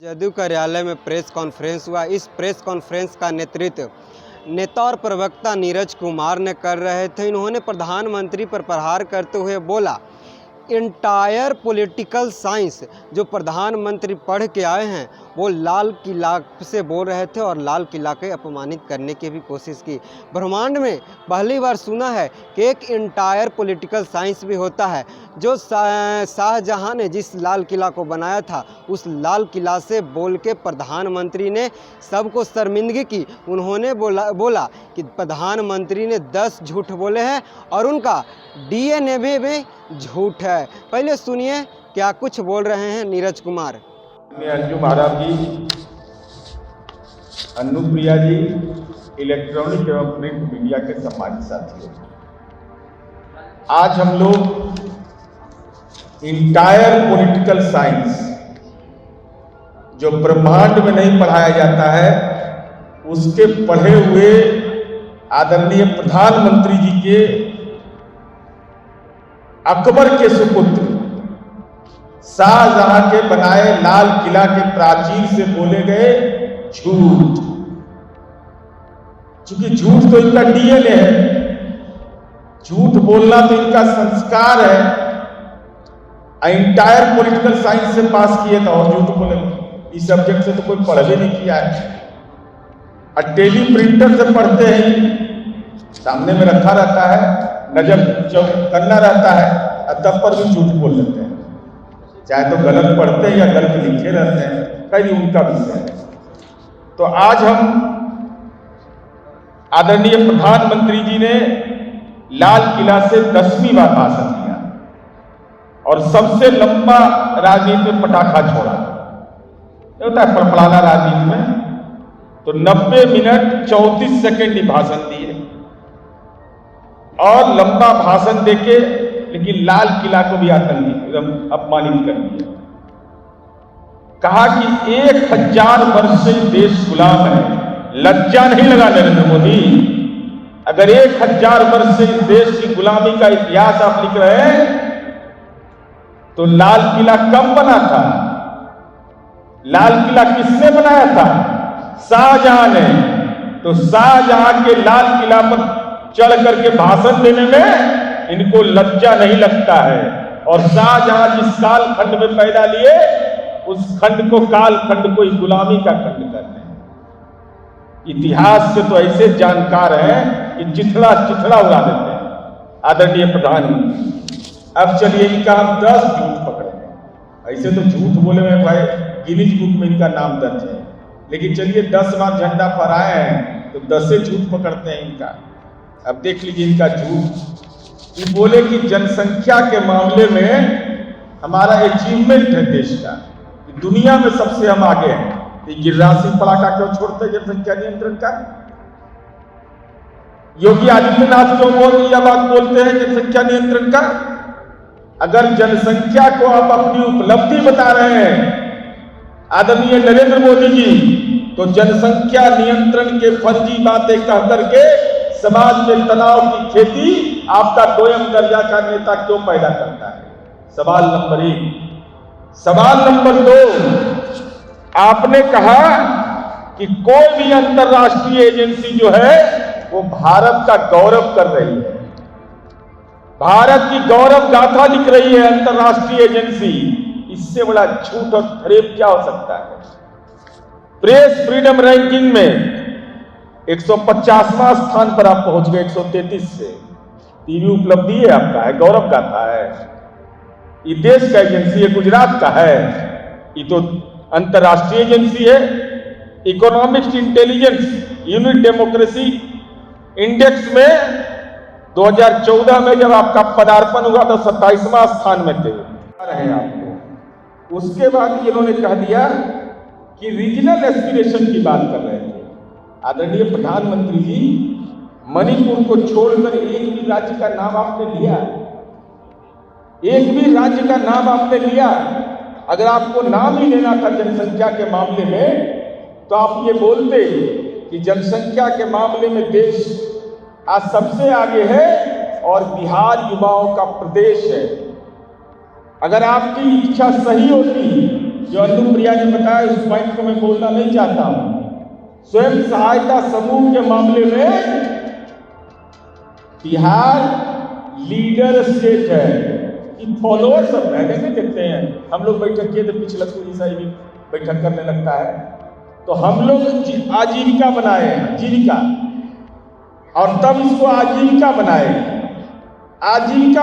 जदयू कार्यालय में press conference हुआ। इस प्रेस कॉन्फ्रेंस का नेतृत्व नेता और प्रवक्ता नीरज कुमार ने कर रहे थे। इन्होंने प्रधानमंत्री पर प्रहार करते हुए बोला, इंटायर पॉलिटिकल साइंस जो प्रधानमंत्री पढ़ के आए हैं वो लाल किला से बोल रहे थे और लाल किला को अपमानित करने की भी कोशिश की। ब्रह्मांड में पहली बार सुना है कि एक इंटायर पॉलिटिकल साइंस भी होता है। जो शाहजहां ने जिस लाल किला को बनाया था उस लाल किला से बोल के प्रधानमंत्री ने सबको शर्मिंदगी की। उन्होंने बोला कि प्रधानमंत्री ने 10 झूठ बोले हैं और उनका डीएनए भी झूठ है। पहले सुनिए क्या कुछ बोल रहे हैं नीरज कुमार। अंजू महाराज जी, अनुप्रिया जी, इलेक्ट्रॉनिक एवं प्रिंट मीडिया के सम्मानित साथियों, आज हम लोग इंटायर पॉलिटिकल साइंस जो ब्रह्मांड में नहीं पढ़ाया जाता है उसके पढ़े हुए आदरणीय प्रधानमंत्री जी के अकबर के सुपुत्र शाहजहां के बनाए लाल किला के प्राचीर से बोले गए झूठ। क्योंकि झूठ तो इनका डीएनए है, झूठ बोलना तो इनका संस्कार है। इंटायर पॉलिटिकल साइंस से पास किए तो और झूठ बोले। इस सब्जेक्ट से तो कोई पढ़ भी नहीं किया है और टेली प्रिंटर से पढ़ते हैं, सामने में रखा रहता है, नजर करना रहता है और तब पर भी झूठ बोल लेते हैं, चाहे तो गलत पढ़ते हैं या गलत लिखे रहते हैं, कहीं उनका विषय है। तो आज हम आदरणीय प्रधानमंत्री जी ने लाल किला से 10वीं बार भाषण दिया और सबसे लंबा राजनीति में पटाखा छोड़ा। होता है फड़फड़ाना राजनीति में, तो 90 मिनट 34 सेकेंड ही भाषण दिए और लंबा भाषण देके लेकिन लाल किला को भी आतंकी एकदम अपमानित कर दिया। कहा कि 1000 वर्ष से देश गुलाम है। लज्जा नहीं लगा नरेंद्र मोदी? अगर 1000 वर्ष से इस देश की गुलामी का इतिहास आप लिख रहे हैं तो लाल किला कब बना था? लाल किला किसने बनाया था? शाहजहां ने। तो शाहजहां के लाल किला पर चढ़ करके भाषण देने में इनको लज्जा नहीं लगता है। और शाहजहां जिस काल खंड में पैदा लिए उस खंड को काल खंड को गुलामी का खंड कर रहे हैं। इतिहास से तो ऐसे जानकार हैं कि चिथड़ा उड़ा देते हैं आदरणीय प्रधानमंत्री। अब चलिए इनका हम 10 झूठ पकड़े हैं। ऐसे तो झूठ बोले में भाई गिनीज बुक में इनका नाम दर्ज है, लेकिन चलिए 10 बार झंडा फहराए हैं तो 10 झूठ पकड़ते हैं इनका। अब देख लीजिए इनका झूठ। ये बोले कि जनसंख्या के मामले में हमारा अचीवमेंट है देश का, दुनिया में सबसे हम आगे हैं। गिरिराज सिंह पड़ाका क्यों छोड़ते हैं जनसंख्या नियंत्रण का? योगी आदित्यनाथ क्यों यह बात बोलते हैं जनसंख्या नियंत्रण का? अगर जनसंख्या को आप अपनी उपलब्धि बता रहे हैं आदरणीय नरेंद्र मोदी जी, तो जनसंख्या नियंत्रण के फर्जी बातें कह करके समाज में तनाव की खेती आपका दोयम दर्जा का नेता क्यों पैदा करता है? सवाल नंबर 1। सवाल नंबर 2, आपने कहा कि कोई भी अंतरराष्ट्रीय एजेंसी जो है वो भारत का गौरव कर रही है, भारत की गौरव गाथा लिख रही है अंतरराष्ट्रीय एजेंसी। इससे बड़ा झूठ और फरेब क्या हो सकता है? प्रेस फ्रीडम रैंकिंग में 150वां स्थान पर आप पहुंच गए 133 से। टीवी उपलब्धि है आपका, है गौरव गाथा है। ये देश का एजेंसी है, गुजरात का है, ये तो अंतरराष्ट्रीय एजेंसी है। Economics intelligence unit democracy index में 2014 में जब आपका पदार्पण हुआ तो 27वां स्थान में थे रहे आपको। उसके बाद इन्होंने कह दिया कि रीजनल एस्पिरेशन की बात कर रहे थे। आदरणीय प्रधानमंत्री जी, मणिपुर को छोड़कर एक भी राज्य का नाम आपने लिया? एक भी राज्य का नाम आपने लिया? अगर आपको नाम ही लेना था जनसंख्या के मामले में तो आप ये बोलते कि जनसंख्या के मामले में देश आज सबसे आगे है और बिहार युवाओं का प्रदेश है। अगर आपकी इच्छा सही होती जो अनुप्रिया ने बताया उस पॉइंट को मैं बोलना नहीं चाहता हूं। स्वयं सहायता समूह के मामले में बिहार लीडर स्टेट है कि फॉलोअर सब है। कैसे देखते हैं हम लोग बैठक किए थे पिछले पूरी साल भी बैठक करने लगता है, तो हम लोग आजीविका बनाए, जीविका, और तब इसको आजीविका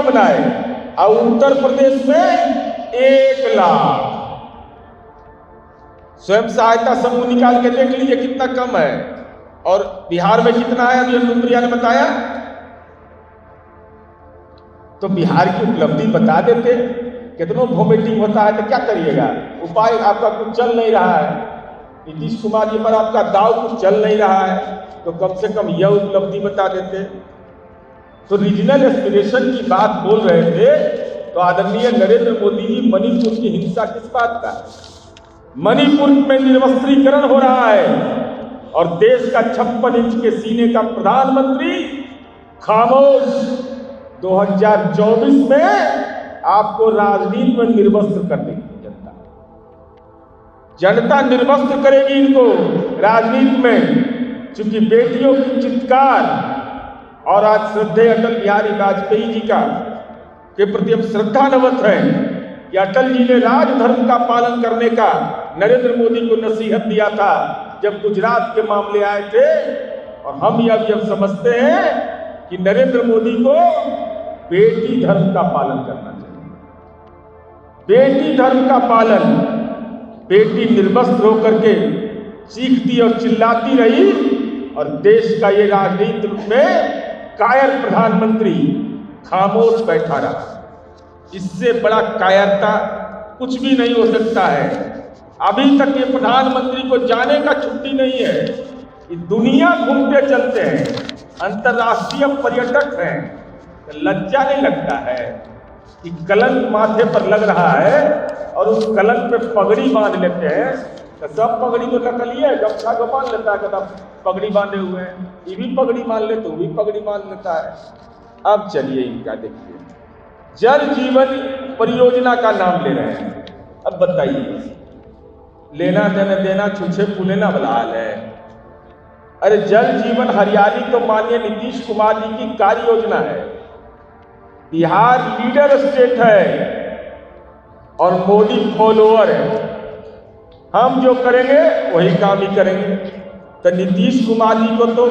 बनाए और उत्तर प्रदेश में 1 लाख स्वयं सहायता समूह निकाल के देख लीजिए कितना कम है, और बिहार में कितना है अभी अनुप्रिया ने बताया। तो बिहार की उपलब्धि बता देते, कितनों वोमिटिंग होता है तो क्या करिएगा, उपाय आपका कुछ चल नहीं रहा है, नीतीश कुमार जी पर आपका दाव कुछ चल नहीं रहा है, तो कम से कम यह उपलब्धि बता देते। तो रीजनल एस्पिरेशन की बात बोल रहे थे, तो आदरणीय नरेंद्र मोदी जी मणिपुर की हिंसा किस बात का, मणिपुर में निरवस्त्रीकरण हो रहा है और देश का 56 इंच के सीने का प्रधानमंत्री खामोश। 2024 में आपको राजनीति में निर्वस्त्र कर देगी जनता निर्वस्त्र करेगी इनको राजनीति में, चूंकि बेटियों की चित्कार। और आज श्रद्धेय अटल बिहारी वाजपेयी जी के प्रति हम श्रद्धानवत हैं कि अटल जी ने राजधर्म का पालन करने का नरेंद्र मोदी को नसीहत दिया था जब गुजरात के मामले आए थे, और हम यह समझते हैं कि नरेंद्र मोदी को बेटी धर्म का पालन करना चाहिए। बेटी धर्म का पालन, बेटी निर्वस्त्र होकर के चीखती और चिल्लाती रही और देश का ये राजनीति में कायर प्रधानमंत्री खामोश बैठा रहा। इससे बड़ा कायरता कुछ भी नहीं हो सकता है। अभी तक ये प्रधानमंत्री को जाने का छुट्टी नहीं है, ये दुनिया घूमते चलते हैं, अंतर्राष्ट्रीय पर्यटक हैं। लज्जा नहीं लगता है कि कलंक माथे पर लग रहा है और उस कलंक पे पगड़ी बांध लेते हैं। तो सब पगड़ी को नकली है, गमछा को बांध लेता है, कहता पगड़ी बांधे हुए हैं, ये भी पगड़ी बांध ले तो भी पगड़ी बांध लेता है। अब चलिए इनका देखिए, जल जीवन परियोजना का नाम ले रहे हैं। अब बताइए, लेना देना छुछे फूलेना वाला हाल है। अरे जल जीवन हरियाली तो माननीय नीतीश कुमार जी की कार्य योजना है। बिहार लीडर स्टेट है और मोदी फॉलोअर है। हम जो करेंगे वही काम ही करेंगे। तो नीतीश कुमार जी को तो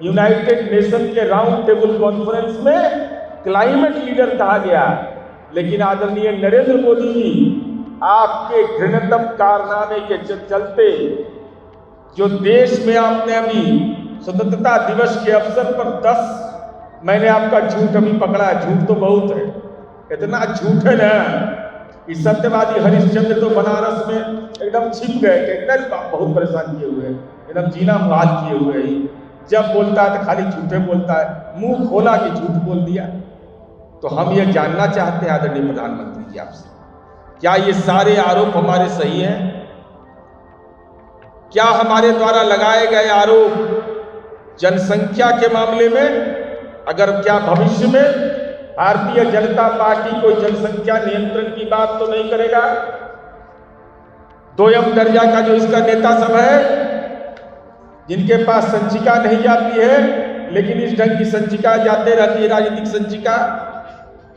यूनाइटेड नेशन के राउंड टेबल कॉन्फ्रेंस में क्लाइमेट लीडर कहा गया, लेकिन आदरणीय नरेंद्र मोदी जी आपके घृणतम कारनामे के चलते जो देश में आपने अभी स्वतंत्रता दिवस के अवसर पर 10 मैंने आपका झूठ अभी पकड़ा है, झूठ तो बहुत है, इतना झूठ है ना कि सत्यवादी हरिश्चंद्र तो बनारस में एकदम छिप गए, एकदम बहुत परेशान किए हुए हैं, एकदम जीना मुहाल किए हुए ही। जब बोलता है तो खाली झूठे बोलता है, मुंह खोला कि झूठ बोल दिया। तो हम ये जानना चाहते हैं आदरणीय प्रधानमंत्री जी आपसे, क्या ये सारे आरोप हमारे सही हैं? क्या हमारे द्वारा लगाए गए आरोप जनसंख्या के मामले में, अगर क्या भविष्य में भारतीय जनता पार्टी कोई जनसंख्या नियंत्रण की बात तो नहीं करेगा? 2 दर्जा का जो इसका नेता सब है, जिनके पास संचिका नहीं जाती है, लेकिन इस ढंग की संचिका जाते रहती है, राजनीतिक संचिका।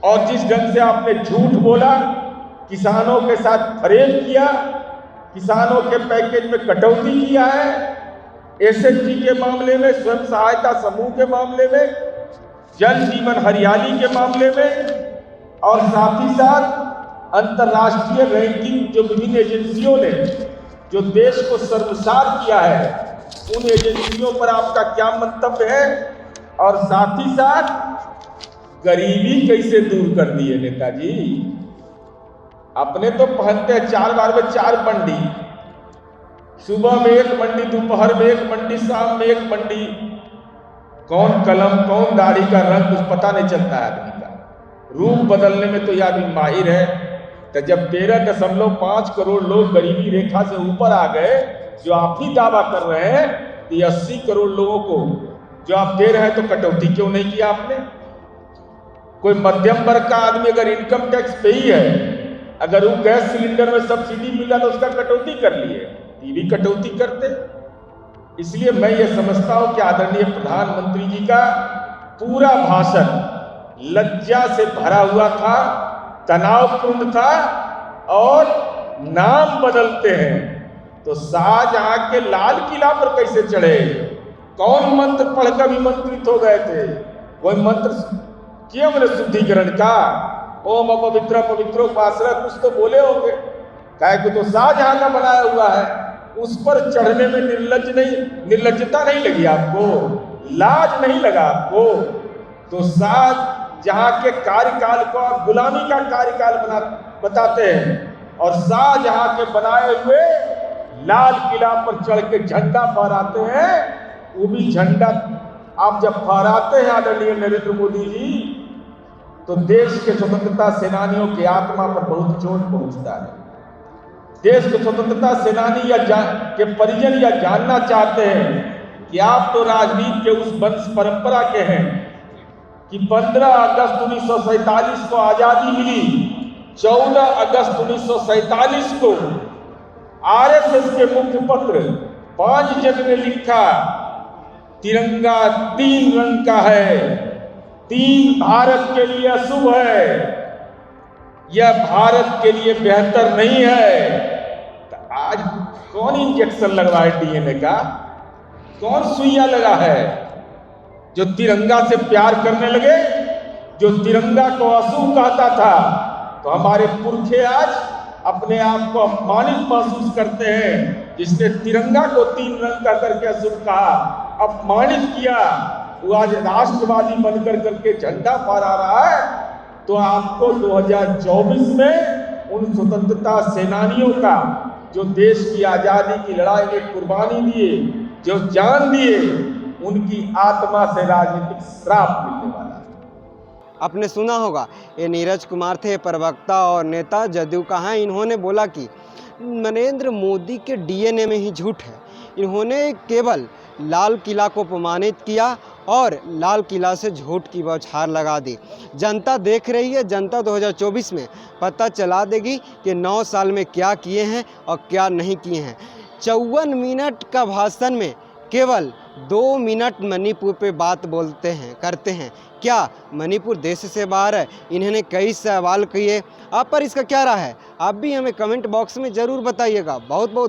और जिस ढंग से आपने झूठ बोला, किसानों के साथ फरेब किया, किसानों के पैकेज में कटौती किया है, एसएचजी के मामले में, स्वयं सहायता समूह के मामले में, जल जीवन हरियाली के मामले में, और साथ ही साथ अंतर्राष्ट्रीय रैंकिंग जो विभिन्न एजेंसियों ने जो देश को शर्मसार किया है, उन एजेंसियों पर आपका क्या मंतव्य है? और साथ ही साथ गरीबी कैसे दूर कर दी है नेताजी? अपने तो पहनते हैं 4 बार में 4 मंडी, सुबह में 1 मंडी, दोपहर में 1 मंडी, शाम में 1 मंडी। कौन कलम कौन दाढ़ी का रंग कुछ पता नहीं चलता है आदमी का। रूप बदलने में तो यह आदमी माहिर है। तो जब 13.5 करोड़ लोग गरीबी रेखा से ऊपर आ गए, जो आप ही दावा कर रहे हैं कि 80 करोड़ लोगों को जो आप दे रहे हैं, तो कटौती क्यों नहीं किया आपने? कोई मध्यम वर्ग का आदमी अगर इनकम टैक्स पे ही है, अगर वो गैस सिलेंडर में सब्सिडी मिला तो उसका कटौती कर लिए, ये भी कटौती करते। इसलिए मैं ये समझता हूं कि आदरणीय प्रधानमंत्री जी का पूरा भाषण लज्जा से भरा हुआ था, तनावपूर्ण था। और नाम बदलते हैं तो शाहजहां के लाल किला पर कैसे चढ़े, कौन मंत्र पढ़कर विमंत्रित हो गए थे? कोई मंत्र किया मैंने शुद्धिकरण का, ओम अपवित्र पवित्रो पासरा, कुछ तो बोले होंगे। काहे को तो शाहजहां का बनाया हुआ है, उस पर चढ़ने में निर्लज्जता नहीं लगी आपको, लाज नहीं लगा आपको? तो शाहजहां के कार्यकाल को आप गुलामी का कार्यकाल बताते हैं और शाहजहां के बनाए हुए लाल किला पर चढ़ के झंडा फहराते हैं। वो भी झंडा आप जब फहराते हैं आदरणीय नरेंद्र मोदी जी, तो देश के स्वतंत्रता सेनानियों की आत्मा पर बहुत चोट पहुंचता है। देश के स्वतंत्रता सेनानी के परिजन यह जानना चाहते हैं कि आप तो राजनीति के उस वंश परंपरा के हैं कि 15 अगस्त 1947 को आजादी मिली, 14 अगस्त 1947 को आरएसएस के मुखपत्र 5 जन ने लिखा, तिरंगा 3 रंग का है, 3 भारत के लिए अशुभ है, यह भारत के लिए बेहतर नहीं है। तो आज कौन इंजेक्शन लगवा है डीएनए का, कौन सुइया लगा है? जो तिरंगा से प्यार करने लगे, जो तिरंगा को अशुभ कहता था, तो हमारे पुरखे आज अपने आप को अपमानित महसूस करते हैं। जिसने तिरंगा को 3 रंग का करके अशुभ कहा, अपमानित किया, वो आज राष्ट्रवादी बनकर करके झंडा फहरा रहा है। तो आपको 2024 में उन स्वतंत्रता सेनानियों का जो देश की आजादी की लड़ाई में कुर्बानी दिए, जो जान दिए, उनकी आत्मा से राजनीतिक श्राप मिलने वाला है। आपने सुना होगा, ये नीरज कुमार थे, प्रवक्ता और नेता जदयू का है। इन्होंने बोला कि नरेंद्र मोदी के डीएनए में ही झूठ है। इन्होंने केवल लाल किला को अपमानित किया और लाल किला से झूठ की बौछार लगा दी। जनता देख रही है, जनता 2024 में पता चला देगी कि 9 साल में क्या किए हैं और क्या नहीं किए हैं। 54 मिनट का भाषण में केवल 2 मिनट मणिपुर पे बात बोलते हैं, करते हैं। क्या मणिपुर देश से बाहर है? इन्होंने कई सवाल किए। आप पर इसका क्या राय है? आप भी हमें कमेंट बॉक्स में ज़रूर बताइएगा। बहुत बहुत